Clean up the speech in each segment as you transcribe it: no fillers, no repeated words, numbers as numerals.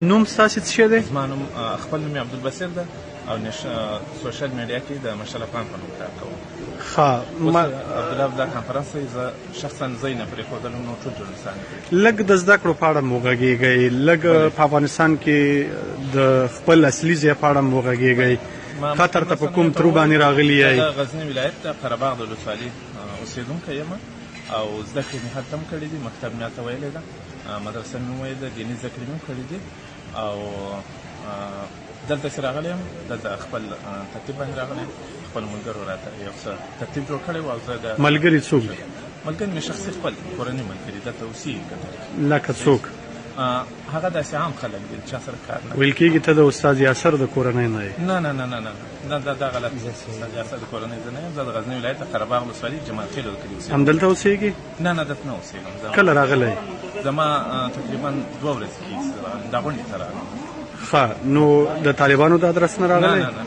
نوم ستاسې څه شی دی؟ زما نوم خپل نوم یې عبدالبصیر ده او سوشل میډیا کې د مشال افغان په نوم کار کوم. ښه دا کنفرانس دی، زه شخصا زه یې نه پرېښودلم، نو ټول جوړستان لږ د زده کړو په اړه مو غږېږئ، لږ په افغانستان کې د خپل اصلي ځای په اړه مو غږېږئ. قطر ته په کوم ترو باندې راغلي یئ؟ د غزني ولایت د قرهباغ د ولسوالۍ اوسېدونکی یم او زده کړې مې هلته هم کړې دي، مکتب مې هلته ویلی ده، مدرسه مې ویلې ده، دیني زده کړې مې هم کړې دي او دلته چې راغلی یم دلته خپل ترتیب باندې راغلی یم. خپل ملګرو راته یو څه ترتیب جوړ کړی و او زه د ملګري څوک دي؟ ملګري مې شخصي خپل کورني ملګري دلته اوسېږي. لکه څوک؟ هغه داسې عام خلک دي چا سره کار نه ویل کېږي ته د استاد یاسر د کورنۍ نه یې؟ نه نه نه نه نه دا غلط دی. استاد یاسر د کورنۍ زه نه یم، زه د غزني ولایت د قرهباغ ولسوالۍ جمال خیل کلي اوسېږم. همدلته اوسېږي؟ نه نه دلته نه اوسېږم. کله راغلی؟ زما تقریبا 2 ورځې کېږي دا غونډې ته راغلم. ښه نو د طالبانو د ادرس نه راغلی؟ نه نه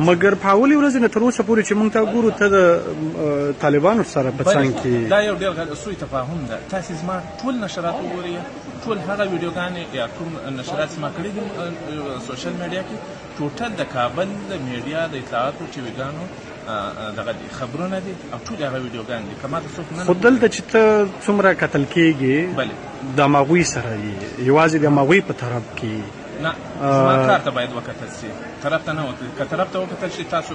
مګر په اولې ورځې نه تر اوسه پورې چې موږ ته ګورو ته د طالبانو سره په څنګ کې دا یو ډېر سوء تفاهم ده. تاسې زما ټول نشرات وګورئ، ټول هغه ویډیوګانې یا کوم نشرات چې ما کړي دي سوشل میډیا کې، ټوټل د کابل د میډیا د اطلاعاتو ټي ویګانو دغه دي خبرونه دي او ټول هغه ویډیوګانې دي. که ما ته څوک نه خو دلته چې ته څومره کتل کېږي د هماغوی سره یې یوازې د هماغوی په طرف کې نه، زما کار ته باید وکتل شي، طرف ته نه وکتل. که طرف ته وکتل شي تاسو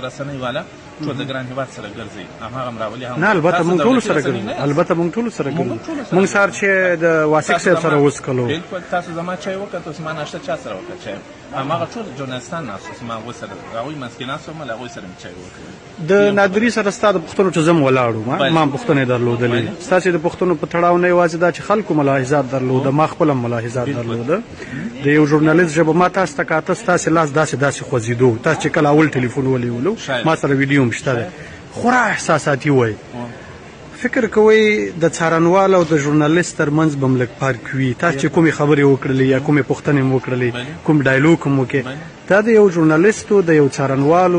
رسنۍ والا ټول د ګران هېواد سره ګرځئ، هماغه هم راولي. نه البته موږ ټولو سره ګرځو، البته موږ ټولو سره ګرځو. موږ سهار چې د واسق صاحب سره وڅکلو بلکل تاسو زما چای وکتل، زما ناشته چا سره وکړه چای، هماغه ټول جورنالستان ناست زما هغوی سره هغوی منځ کې ناست وم، له هغوی سره مې چای وکړ. د نادري سره ستا د پوښتنو چې زه م ولاړو ما پوښتنې درلودلې، ستاسې د پوښتنو په تړاو نه یوازې دا چې خلکو ملاحظات درلوده، ما خپله ملاحظات درلوده. د یو ژورنالست ژبه ما تاسو ته کاته ستاسې لاس داسې خوځېدو، تاسو چې کله اول ټلیفون ونیولو ما سره ویډیو هم شته دی، خورا احساساتي وی. فکر کوئ د څارنوال او د ژورنالست ترمنځ به م لږ فرق وي؟ تاسو چې کومې خبرې وکړلې یا کومې پوښتنې م وکړلې، کوم ډایلوګ هم وکړې، دا د یو ژورنالست او د یو څارنوال